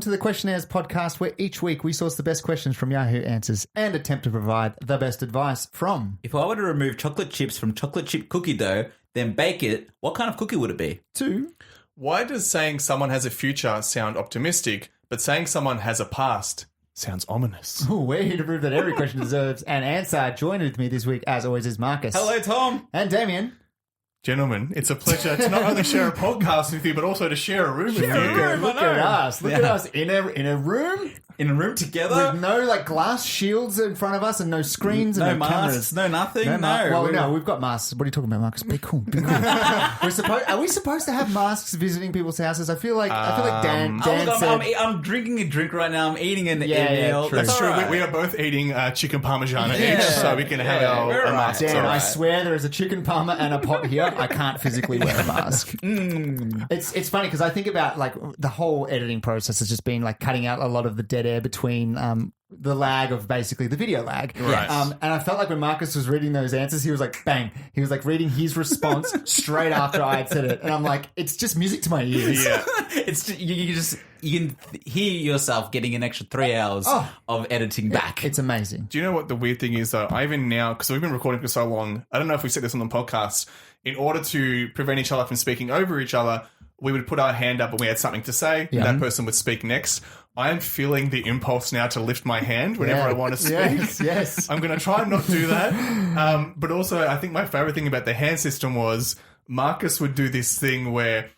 to the Questionnaires podcast, where each week we source the best questions from Yahoo Answers and attempt to provide the best advice from. If I were to remove chocolate chips from chocolate chip cookie dough, then bake it, what kind of cookie would it be? 2. Why does saying someone has a future sound optimistic, but saying someone has a past sounds ominous? Ooh, we're here to prove that every question deserves an answer. Joining with me this week, as always, is Marcus. Hello, Tom. And Damien. Gentlemen, it's a pleasure to not only share a podcast with you, but also to share a room with you. Look at us. Look at us in a room. In a room together? With no glass shields in front of us and no screens and no masks, cameras. no nothing, Well, we've got masks. What are you talking about, Marcus? Be cool. Be cool. Are we supposed to have masks visiting people's houses? I feel like Dan said... I'm drinking a drink right now. I'm eating an meal. True. That's true. We are both eating chicken parmesan each, so we can have our masks. Dan, I swear there is a chicken parma and a pot here. I can't physically wear a mask. It's funny because I think about the whole editing process has just been cutting out a lot of the dead air between the lag of basically the video lag. Right. And I felt like when Marcus was reading those answers, he was bang. He was reading his response straight after I had said it. And I'm like, it's just music to my ears. Yeah. It's you can hear yourself getting an extra 3 hours of editing back. It's amazing. Do you know what the weird thing is though? I even now, because we've been recording for so long, I don't know if we said this on the podcast, in order to prevent each other from speaking over each other, we would put our hand up when we had something to say, and that person would speak next. I am feeling the impulse now to lift my hand whenever I want to speak. Yes. I'm going to try and not do that. But also, I think my favorite thing about the hand system was Marcus would do this thing where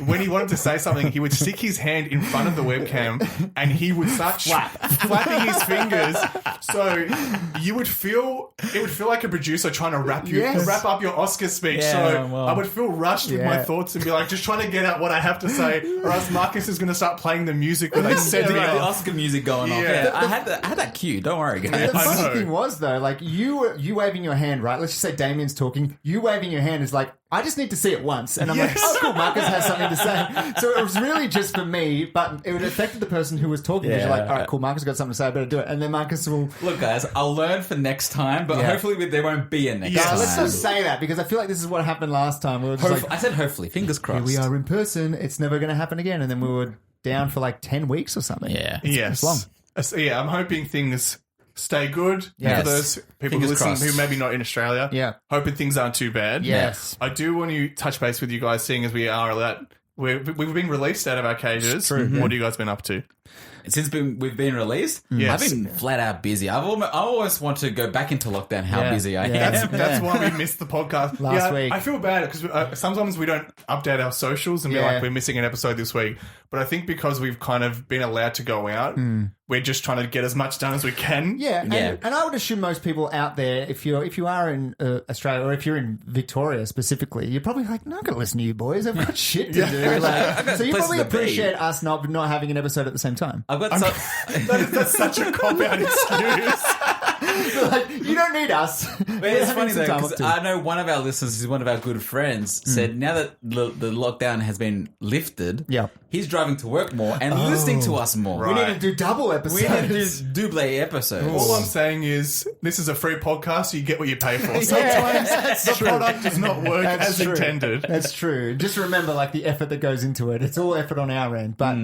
when he wanted to say something, he would stick his hand in front of the webcam and he would start flapping his fingers. So it would feel like a producer trying to wrap up your Oscar speech. I would feel rushed with my thoughts and be just trying to get out what I have to say, or else Marcus is going to start playing the music where they said the Oscar music going off. Yeah. I had that cue. Don't worry, guys. The funny thing was though, you waving your hand, right? Let's just say Damien's talking. You waving your hand is I just need to see it once. And I'm oh, cool, Marcus has something to say. So it was really just for me, but it affected the person who was talking. Because you're all right, cool, Marcus got something to say, I better do it. And then Marcus will... Look, guys, I'll learn for next time, but hopefully there won't be a next time. Let's not say that, because I feel like this is what happened last time. We were just I said hopefully, fingers crossed. Here we are in person, it's never going to happen again. And then we were down for 10 weeks or something. Yeah. It's long. Yeah, I'm hoping things... stay good for those people who listen who maybe not in Australia. Yeah. Hoping things aren't too bad. Yes. I do want to touch base with you guys, seeing as we are allowed. We've been released out of our cages. What have you guys been up to? Since we've been released, yes. I've been flat out busy. I always want to go back into lockdown. How busy I am. That's why we missed the podcast last week. I feel bad because sometimes we don't update our socials and be like, we're missing an episode this week. But I think because we've kind of been allowed to go out, we're just trying to get as much done as we can. Yeah, and I would assume most people out there, if you are in Australia or if you're in Victoria specifically, you're probably like, no, I'm going to listen to you boys. I've got shit to do. So you probably appreciate us not having an episode at the same time. That's such a cop-out excuse. You don't need us. But it's funny though, because I know one of our listeners, who's one of our good friends, said now that the lockdown has been lifted, he's driving to work more and listening to us more. Right. We need to do double episodes. We need to do double episodes. All I'm saying is this is a free podcast, so you get what you pay for. Sometimes the product does not work as intended. That's true. Just remember the effort that goes into it. It's all effort on our end. But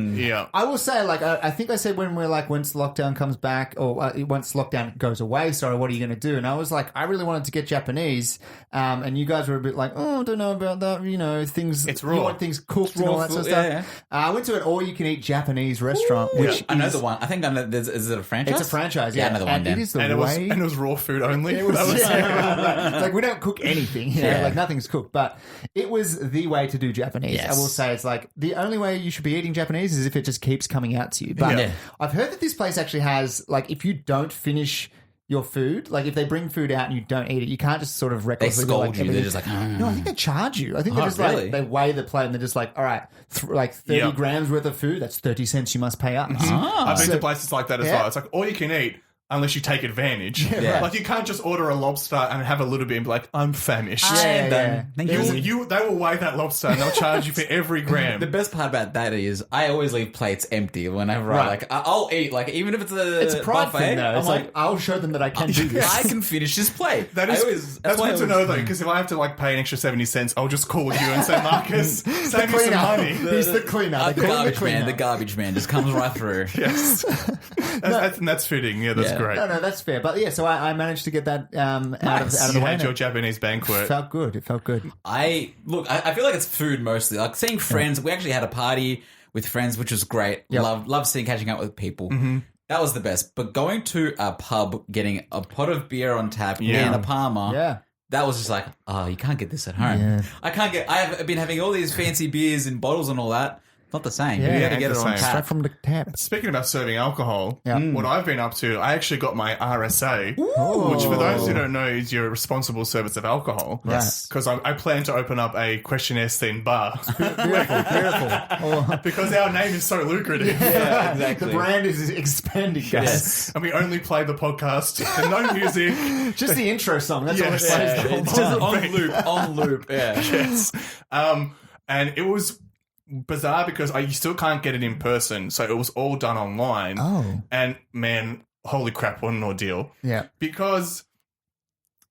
I will say, I think I said when we're once lockdown comes back or once lockdown goes away, sorry, what are you going to do? And I was I really wanted to get Japanese, and you guys were a bit I don't know about that, things, it's raw. You want things cooked and all that sort of stuff. I went to an all-you-can-eat Japanese restaurant, which I know the one. I think I know, is it a franchise? It's a franchise, yeah. I know the one, it is the and way... it was raw food only. It was, right. We don't cook anything, nothing's cooked, but it was the way to do Japanese. Yes. I will say it's the only way you should be eating Japanese is if it just keeps coming out to you. But I've heard that this place actually has, if you don't finish your food, if they bring food out and you don't eat it, you can't just sort of recklessly... They scold you. They're just No, I think they charge you. I think they're just they weigh the plate and they're just all right, 30 grams worth of food, that's 30 cents you must pay us. I've been to places like that as well. It's all you can eat. unless you take advantage. Yeah. Like you can't just order a lobster and have a little bit and be like, I'm famished. Thank you. They will weigh that lobster and they'll charge you for every gram. The best part about that is I always leave plates empty whenever I'll eat, like even if it's a pride buffet, thing though. It's like I'll show them that I can do this. I can finish this plate. That's good to know though, because if I have to like pay an extra 70 cents, I'll just call you and say, Marcus, save me some money. He's the cleaner. The garbage man just comes right through. Yes. That's fitting. Yeah, that's great. No, that's fair. But yeah, so I managed to get that out of the way. You had your Japanese banquet. It felt good. I feel like it's food mostly. Like seeing friends. We actually had a party with friends, which was great. Yep. Love seeing catching up with people. Mm-hmm. That was the best. But going to a pub, getting a pot of beer on tap and a Parma, that was just like, oh, you can't get this at home. Yeah. I have been having all these fancy beers in bottles and all that. Not the same. Yeah, you got to get it on tap. Straight from the tap. Speaking about serving alcohol, what I've been up to, I actually got my RSA, which for those who don't know is your responsible service of alcohol. Yes. Because I plan to open up a questionnaire-themed bar. Beautiful. Because our name is so lucrative. Yeah, exactly. The brand is expanding, guys. Yes. And we only play the podcast and no music. Just the intro song. That's all it plays the whole It's time. just on loop. Yeah. Yes. And it was bizarre because you still can't get it in person, so it was all done online. Oh. And man, holy crap, what an ordeal. Yeah. Because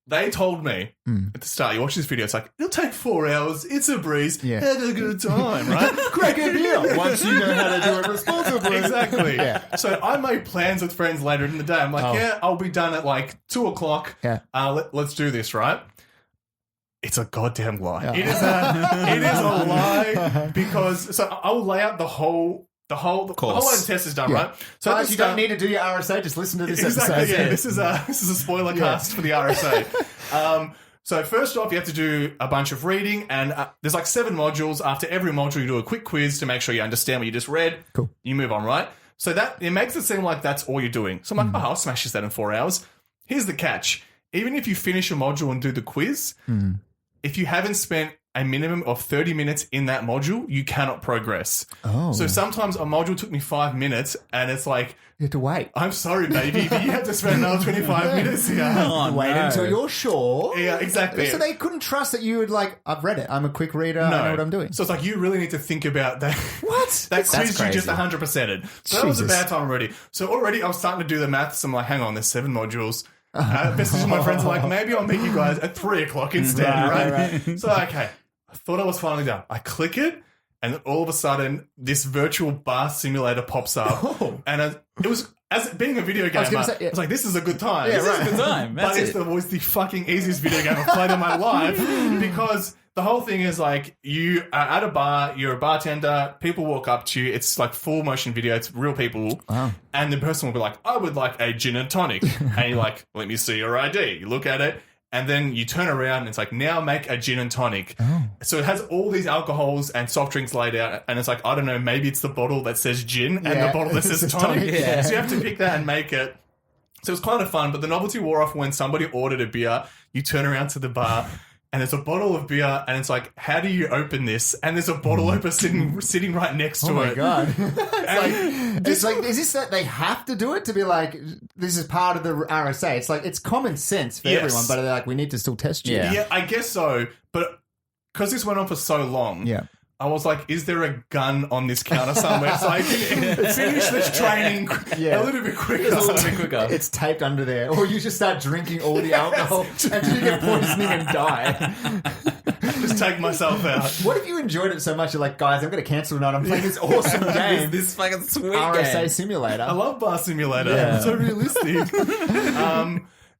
they told me at the start, you watch this video, it's like, it'll take 4 hours, it's a breeze, have a good time, right? Crack a beer once you know how to do it responsibly. Exactly. So I made plans with friends later in the day. I'm like, I'll be done at like 2 o'clock. Yeah. Let's do this, right? It's a goddamn lie. Oh. It is a lie because I'll lay out the whole way the test is done, right? So you don't need to do your RSA. Just listen to this episode. Yeah, this is a spoiler cast for the RSA. So first off, you have to do a bunch of reading, and there's like 7 modules. After every module, you do a quick quiz to make sure you understand what you just read. Cool. You move on, right? So that it makes it seem like that's all you're doing. So I'm like, I'll smash this out in 4 hours. Here's the catch: even if you finish a module and do the quiz. If you haven't spent a minimum of 30 minutes in that module, you cannot progress. Oh. So sometimes a module took me 5 minutes and it's like... You have to wait. I'm sorry, baby, but you have to spend another 25 minutes here. Wait until you're sure. Yeah, exactly. So they couldn't trust that you would like, I've read it. I'm a quick reader. I know what I'm doing. So it's like, you really need to think about that. What? That quiz you just 100%ed. So that was a bad time already. So already I was starting to do the maths. I'm like, hang on, there's 7 modules. Message my friends like, maybe I'll meet you guys at 3 o'clock instead, right? So, okay. I thought I was finally done. I click it, and then all of a sudden, this virtual bar simulator pops up. And it was, as being a video gamer, I was like, this is a good time. Yeah, this is a good time. But it was the fucking easiest video game I've played in my life because the whole thing is like, you are at a bar, you're a bartender, people walk up to you, it's like full motion video, it's real people, and the person will be like, I would like a gin and tonic. And you're like, let me see your ID. You look at it, and then you turn around and it's like, now make a gin and tonic. So it has all these alcohols and soft drinks laid out, and it's like, I don't know, maybe it's the bottle that says gin and the bottle that says tonic. So you have to pick that and make it. So it was kind of fun, but the novelty wore off when somebody ordered a beer. You turn around to the bar, and there's a bottle of beer, and it's like, how do you open this? And there's a bottle opener sitting right next to it. Oh my God. It's like, is this that they have to do it to be like, this is part of the RSA? It's like, it's common sense for everyone, but they're like, we need to still test you. Yeah, I guess so. But because this went on for so long, I was like, is there a gun on this counter somewhere so I can finish this training a little bit quicker? It's taped under there. Or you just start drinking all the alcohol until you get poisoning and die. Just take myself out. What if you enjoyed it so much you're like, guys, I'm going to cancel tonight. I'm playing this awesome game. this fucking sweet RSA game. Simulator. I love Bar Simulator. It's so realistic.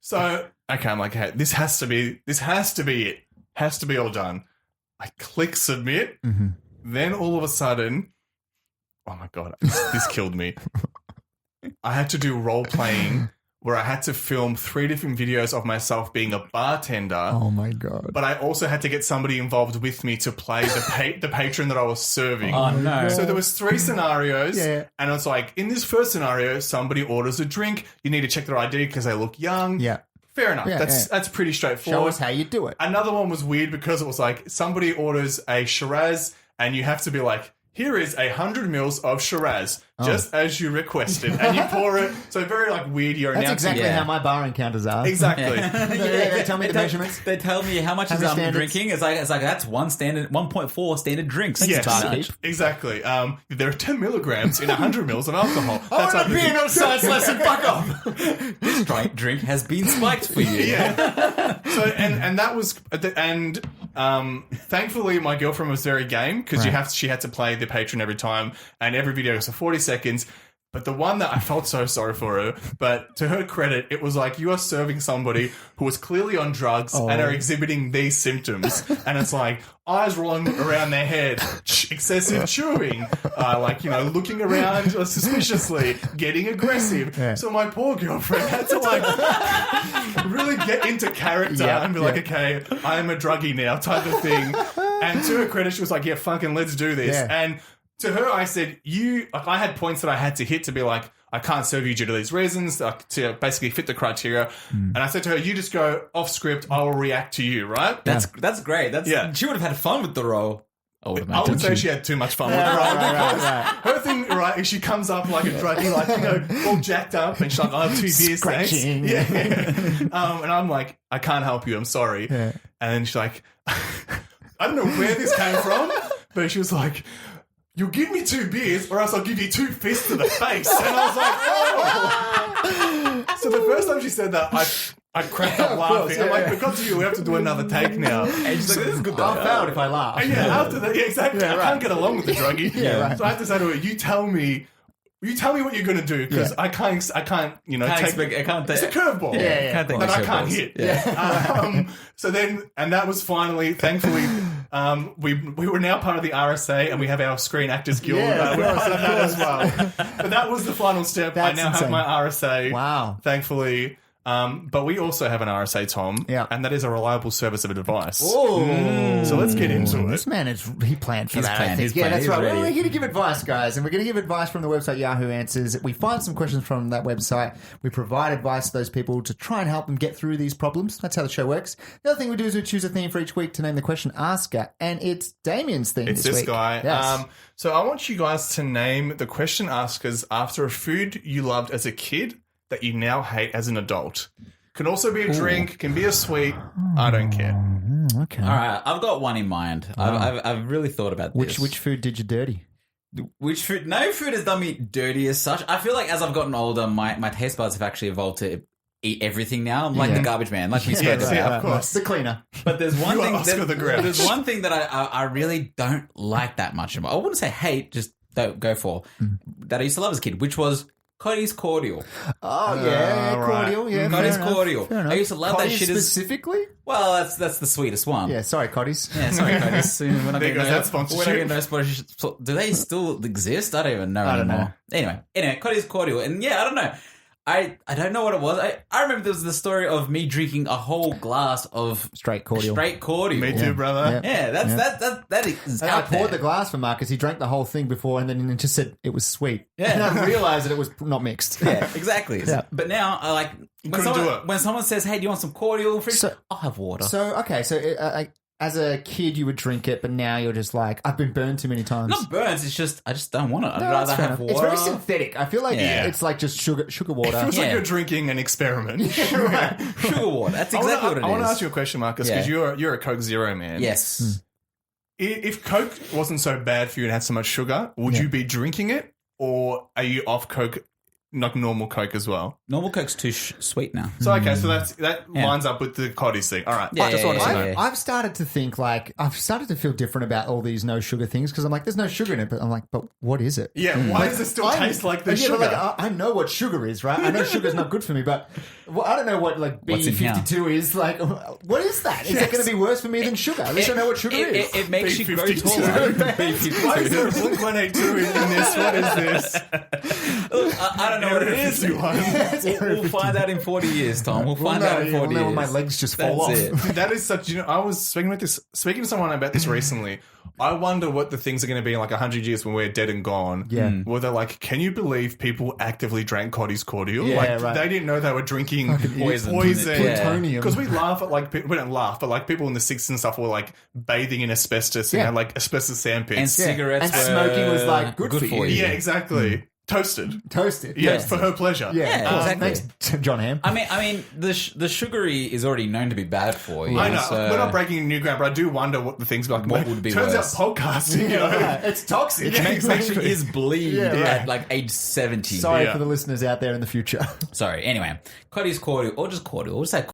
So, okay, I'm like, hey, this has to be it. Has to be all done. I click submit. Then all of a sudden, oh my God, this killed me. I had to do role playing where I had to film 3 different videos of myself being a bartender. Oh my God. But I also had to get somebody involved with me to play the patron that I was serving. Oh no. So there was 3 scenarios. And it's like, in this first scenario, somebody orders a drink. You need to check their ID because they look young. Fair enough. That's pretty straightforward. Show us how you do it. Another one was weird because it was like somebody orders a Shiraz and you have to be like, here is 100 mils of Shiraz, just as you requested. And you pour it. So very like weird. That's exactly how my bar encounters are. Exactly. They tell me the measurements. They tell me how much I'm drinking. It's like that's 1.4 standard drinks. Yes, exactly. There are 10 milligrams in 100 mils of alcohol. That's a beer science lesson. Fuck off. This drink has been spiked for you. Yeah. So and that was thankfully my girlfriend was very game because she had to play the patron every time, and every video was for 40 seconds. But the one that I felt so sorry for her, but to her credit, it was like you are serving somebody who was clearly on drugs and are exhibiting these symptoms. And it's like eyes rolling around their head, excessive chewing, looking around suspiciously, getting aggressive. Yeah. So my poor girlfriend had to really get into character and be like, okay, I am a druggie now type of thing. And to her credit, she was like, yeah, fucking let's do this. Yeah. And to her, I said, I had points that I had to hit to be like, I can't serve you due to these reasons, to basically fit the criteria. And I said to her, you just go off script, I will react to you, right? That's great. She would have had fun with the role. I would say she had too much fun with the role. Her thing, is she comes up like a druggie, all jacked up, and she's like, I have 2 beers, thanks. Yeah. And I'm like, I can't help you, I'm sorry. Yeah. And she's like, I don't know where this came from, but she was like, you'll give me 2 beers or else I'll give you 2 fists to the face. And I was like, oh. So the first time she said that, I cracked up laughing. I'm like, because of you, we have to do another take now. And she's like, this is good though. I'll fail if I laugh. And after that, exactly. I can't get along with the druggie. So I have to say to her, you tell me what you're going to do because I can't, it's a curveball that I can't hit. Yeah. So then, and that was finally, thankfully, we were now part of the RSA and we have our Screen Actors Guild. We're part of that as well. But that was the final step. I now have my RSA. Wow. Thankfully. But we also have an RSA, Tom, and that is a reliable service of advice. Oh, so let's get into it. This man he planned for that. I think. That's right. We're here to give advice, guys, and we're going to give advice from the website Yahoo Answers. We find some questions from that website. We provide advice to those people to try and help them get through these problems. That's how the show works. The other thing we do is we choose a theme for each week to name the question asker, and it's Damien's theme. It's this week. Guy. Yes. So I want you guys to name the question askers after a food you loved as a kid that you now hate as an adult. Can also be a drink, can be a sweet. I don't care. Okay. All right, I've got one in mind. I've really thought about this. Which food did you dirty? Which food? No food has done me dirty as such. I feel like as I've gotten older, my taste buds have actually evolved to eat everything now. I'm like the garbage man, like we spoke about. Yeah, of course. The cleaner. But there's one thing. There's one thing that I really don't like that much. I wouldn't say hate, just don't go for. That I used to love as a kid, which was Coddy's cordial. Oh yeah, cordial. Right. Yeah, Coddy's cordial. I used to love Coddy's that shit. Specifically? Well, that's the sweetest one. Yeah, sorry, Coddy's. Yeah, sorry, Coddy's. We're not getting that sponsorship. We're not getting no sponsorship. Do they still exist? I don't even know anymore. Anyway, Coddy's cordial, and I don't know. I don't know what it was. I remember there was the story of me drinking a whole glass of straight cordial. Me too, brother. Yeah, that is. And I poured the glass for Marcus. He drank the whole thing before, and then it just said it was sweet. Yeah, and I realized that it was not mixed. Yeah, exactly. Yeah. But now I like when someone says, "Hey, do you want some cordial?" I'll have water. So as a kid, you would drink it, but now you're just like, I've been burned too many times. Not burns, it's just, I just don't want it. I'd rather have water. It's very synthetic. I feel like it's like just sugar water. It feels like you're drinking an experiment. Right. Sugar water. That's exactly what it is. I want to ask you a question, Marcus, because you're a Coke Zero man. Yes. If Coke wasn't so bad for you and had so much sugar, would you be drinking it? Or are you off Coke, like normal Coke as well? Normal Coke's too sweet now. So, okay, so that lines up with the Coddy's thing. All right. I've started to think I've started to feel different about all these no sugar things because I'm like, there's no sugar in it, but I'm like, but what is it? Yeah, why does it still taste like the sugar? But I know what sugar is, right? I know sugar's not good for me, but I don't know what B52 is. Like, what is that? Is it going to be worse for me than sugar? At least I know what sugar is. It makes you grow taller. Why is there a Blink-182 in this? What is this? Look, I don't don't know what it is. We'll find out in 40 years, Tom. We'll find out in 40 years. When my legs just fall off. That is such. I was speaking to someone about this recently. I wonder what the things are going to be in like 100 years when we're dead and gone. Yeah. Where they're like, can you believe people actively drank Coddy's cordial? Yeah, like right. they didn't know they were drinking poison. Plutonium. Because we laugh at like, we don't laugh, but like people in the 60s and stuff were like bathing in asbestos and had like asbestos sandpits. And cigarettes and smoking was like good for you. Yeah, exactly. Toasted. Yeah, for her pleasure. Yeah, exactly. Thanks, John Hamm. I mean, the sugary is already known to be bad for you. I know. We're not breaking new ground, but I do wonder what the things like. What would be turns worse? out podcasting, it's toxic. It makes is bleed at like age 70. Sorry for the listeners out there in the future. Sorry. Anyway, Coddy's cordial, or just cordial. We'll say